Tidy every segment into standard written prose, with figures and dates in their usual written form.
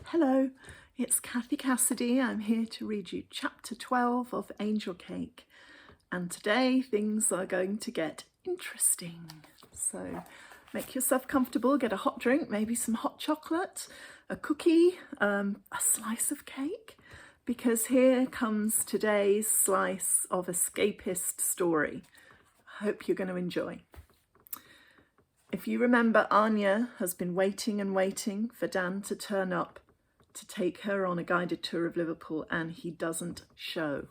Hello, it's Cathy Cassidy. I'm here to read you chapter 12 of Angel Cake. And today things are going to get interesting. So make yourself comfortable, get a hot drink, maybe some hot chocolate, a cookie, a slice of cake, because here comes today's slice of escapist story. I hope you're going to enjoy. If you remember, Anya has been waiting and waiting for Dan to turn up to take her on a guided tour of Liverpool, and he doesn't show.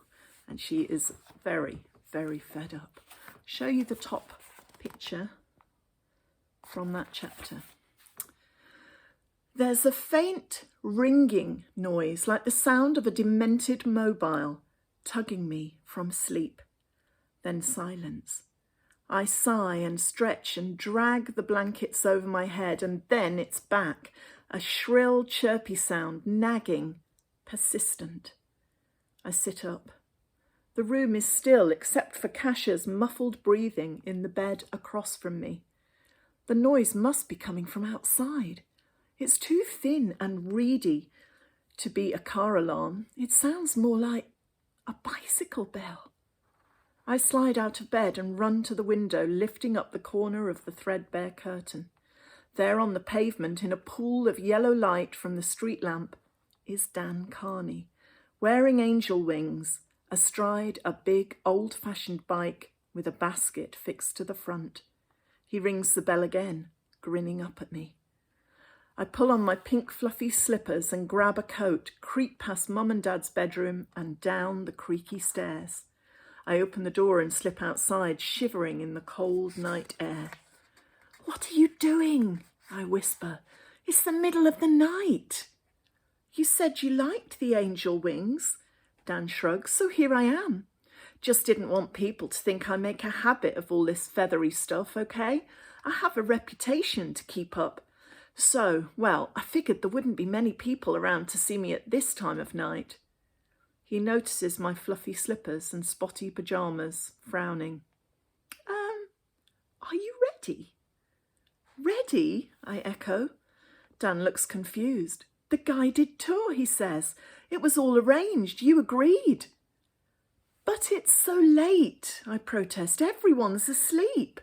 And she is very, very fed up. I'll show you the top picture from that chapter. There's a faint ringing noise, like the sound of a demented mobile tugging me from sleep. Then silence. I sigh and stretch and drag the blankets over my head, and then it's back. A shrill, chirpy sound, nagging, persistent. I sit up. The room is still, except for Kasha's muffled breathing in the bed across from me. The noise must be coming from outside. It's too thin and reedy to be a car alarm. It sounds more like a bicycle bell. I slide out of bed and run to the window, lifting up the corner of the threadbare curtain. There on the pavement, in a pool of yellow light from the street lamp, is Dan Carney, wearing angel wings, astride a big old-fashioned bike with a basket fixed to the front. He rings the bell again, grinning up at me. I pull on my pink fluffy slippers and grab a coat, creep past Mum and Dad's bedroom and down the creaky stairs. I open the door and slip outside, shivering in the cold night air. "What are you doing?" I whisper. "It's the middle of the night." "You said you liked the angel wings." Dan shrugs. "So here I am. Just didn't want people to think I make a habit of all this feathery stuff, okay? I have a reputation to keep up. So, well, I figured there wouldn't be many people around to see me at this time of night." He notices my fluffy slippers and spotty pajamas, frowning. Are you ready?" "Ready?" I echo. Dan looks confused. "The guided tour," he says. "It was all arranged. You agreed." "But it's so late," I protest. "Everyone's asleep."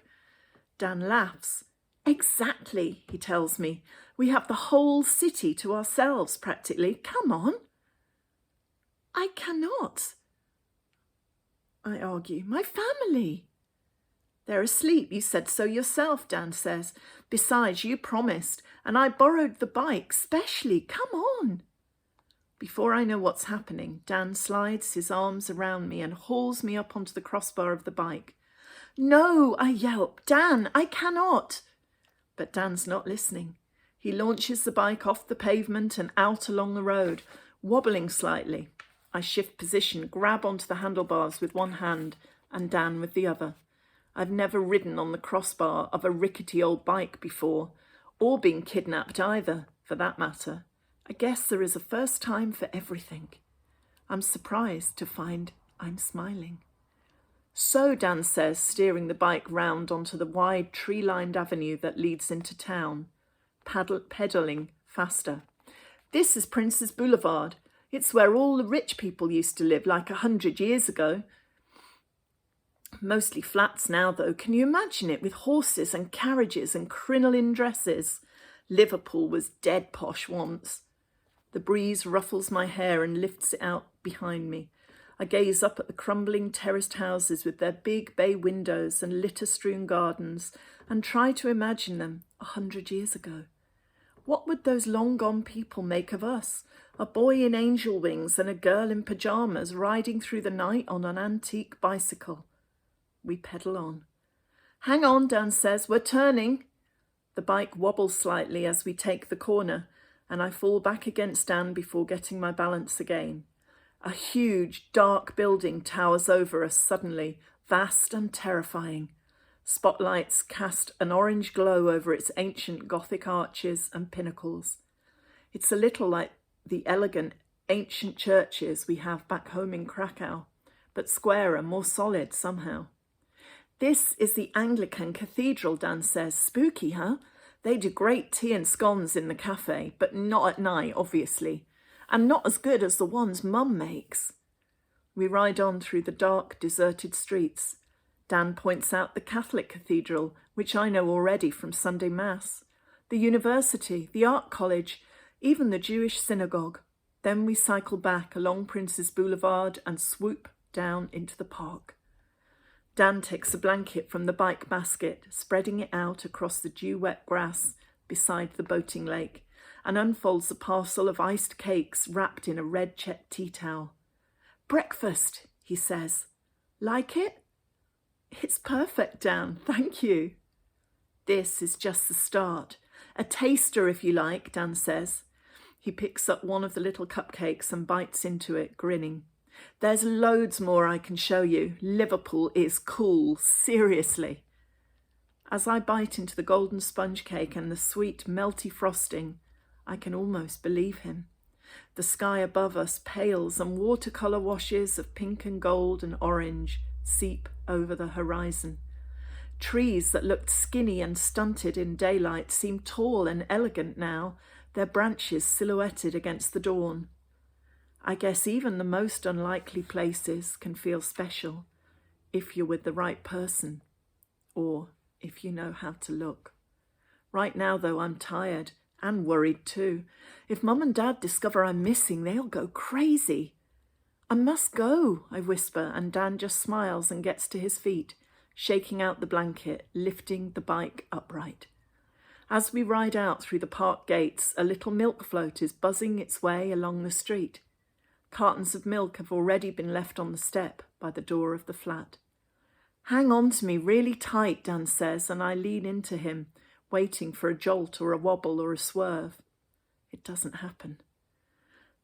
Dan laughs. "Exactly," he tells me. "We have the whole city to ourselves, practically. Come on." "I cannot," I argue. "My family." "They're asleep. You said so yourself," Dan says. "Besides, you promised, and I borrowed the bike specially. Come on." Before I know what's happening, Dan slides his arms around me and hauls me up onto the crossbar of the bike. "No," I yelp. "Dan, I cannot." But Dan's not listening. He launches the bike off the pavement and out along the road, wobbling slightly. I shift position, grab onto the handlebars with one hand and Dan with the other. I've never ridden on the crossbar of a rickety old bike before, or been kidnapped either, for that matter. I guess there is a first time for everything. I'm surprised to find I'm smiling. "So," Dan says, steering the bike round onto the wide tree-lined avenue that leads into town, pedalling faster. "This is Prince's Boulevard. It's where all the rich people used to live like 100 years ago. Mostly flats now, though. Can you imagine it, with horses and carriages and crinoline dresses? Liverpool was dead posh once." The breeze ruffles my hair and lifts it out behind me. I gaze up at the crumbling terraced houses with their big bay windows and litter-strewn gardens and try to imagine them 100 years ago. What would those long-gone people make of us? A boy in angel wings and a girl in pyjamas riding through the night on an antique bicycle. We pedal on. "Hang on," Dan says. "We're turning." The bike wobbles slightly as we take the corner, and I fall back against Dan before getting my balance again. A huge, dark building towers over us suddenly, vast and terrifying. Spotlights cast an orange glow over its ancient Gothic arches and pinnacles. It's a little like the elegant, ancient churches we have back home in Krakow, but squarer, more solid somehow. "This is the Anglican cathedral," Dan says. "Spooky, huh? They do great tea and scones in the cafe, but not at night, obviously, and not as good as the ones Mum makes. We ride on through the dark, deserted streets. Dan points out the Catholic cathedral, which I know already from Sunday Mass, the university, the art college, even the Jewish synagogue. Then we cycle back along Prince's Boulevard and swoop down into the park. Dan takes a blanket from the bike basket, spreading it out across the dew-wet grass beside the boating lake, and unfolds a parcel of iced cakes wrapped in a red check tea towel. "Breakfast," he says. "Like it?" "It's perfect, Dan, thank you." "This is just the start. A taster, if you like," Dan says. He picks up one of the little cupcakes and bites into it, grinning. "There's loads more I can show you. Liverpool is cool, seriously." As I bite into the golden sponge cake and the sweet, melty frosting, I can almost believe him. The sky above us pales and watercolour washes of pink and gold and orange seep over the horizon. Trees that looked skinny and stunted in daylight seem tall and elegant now, their branches silhouetted against the dawn. I guess even the most unlikely places can feel special if you're with the right person, or if you know how to look. Right now, though, I'm tired and worried too. If Mum and Dad discover I'm missing, they'll go crazy. "I must go," I whisper, and Dan just smiles and gets to his feet, shaking out the blanket, lifting the bike upright. As we ride out through the park gates, a little milk float is buzzing its way along the street. Cartons of milk have already been left on the step by the door of the flat. "Hang on to me really tight," Dan says, and I lean into him, waiting for a jolt or a wobble or a swerve. It doesn't happen.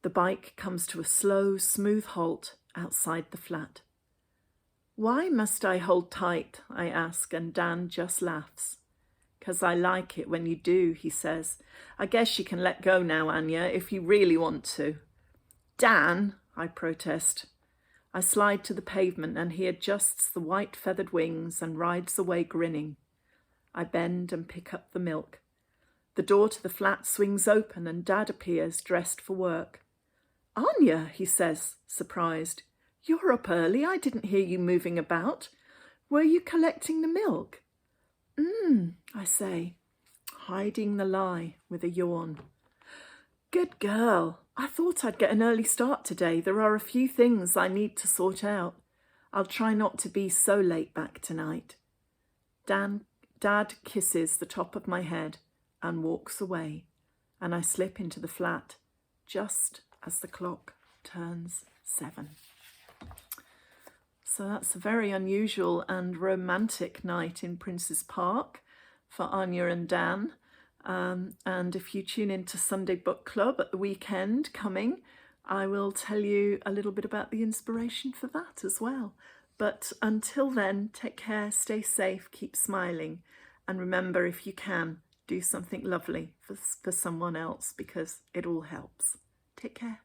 The bike comes to a slow, smooth halt outside the flat. "Why must I hold tight?" I ask, and Dan just laughs. "'Cause I like it when you do," he says. "I guess you can let go now, Anya, if you really want to." "Dan," I protest. I slide to the pavement and he adjusts the white feathered wings and rides away grinning. I bend and pick up the milk. The door to the flat swings open and Dad appears, dressed for work. "Anya," he says, surprised. "You're up early. I didn't hear you moving about. Were you collecting the milk?" I say, hiding the lie with a yawn. "Good girl. I thought I'd get an early start today. There are a few things I need to sort out. I'll try not to be so late back tonight." Dad kisses the top of my head and walks away, and I slip into the flat just as the clock turns 7. So that's a very unusual and romantic night in Prince's Park for Anya and Dan. And if you tune into Sunday Book Club at the weekend coming, I will tell you a little bit about the inspiration for that as well. But until then, take care, stay safe, keep smiling, and remember, if you can, do something lovely for someone else, because it all helps. Take care.